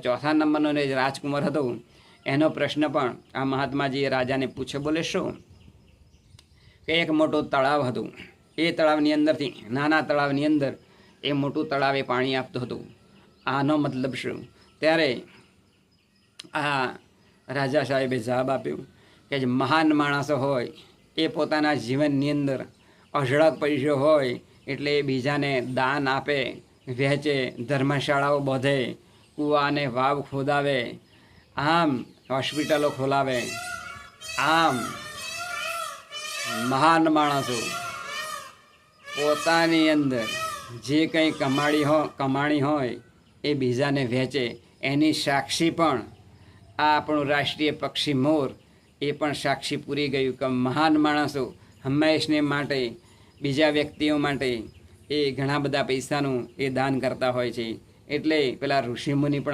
ચોથા નંબરનો જે રાજકુમાર હતો એનો પ્રશ્ન પણ આ મહાત્માજીએ રાજાને પૂછે. બોલે શું કે એક મોટું તળાવ હતું. એ તળાવની અંદરથી નાના તળાવની અંદર એ મોટું તળાવ એ પાણી આપતું હતું. આનો મતલબ શું? ત્યારે આ રાજા સાહેબે જવાબ આપ્યો કે જે મહાન માણસો હોય એ પોતાના જીવનની અંદર અઢળક પૈસો હોય એટલે એ બીજાને દાન આપે, વહેંચે, ધર્મશાળાઓ બાંધે, કૂવા અને વાવ ખોદાવે, આમ હોસ્પિટલો ખોલાવે. આમ મહાન માણસો પોતાની અંદર જે કંઈ કમાણી હોય એ બીજાને વહેંચે. એની સાક્ષી પણ આ આપણું રાષ્ટ્રીય પક્ષી મોર એ પણ સાક્ષી પૂરી ગયું કે મહાન માણસો હંમેશને માટે બીજા વ્યક્તિઓ માટે એ ઘણા બધા પૈસાનું એ દાન કરતા હોય છે. એટલે પેલા ઋષિમુનિ પણ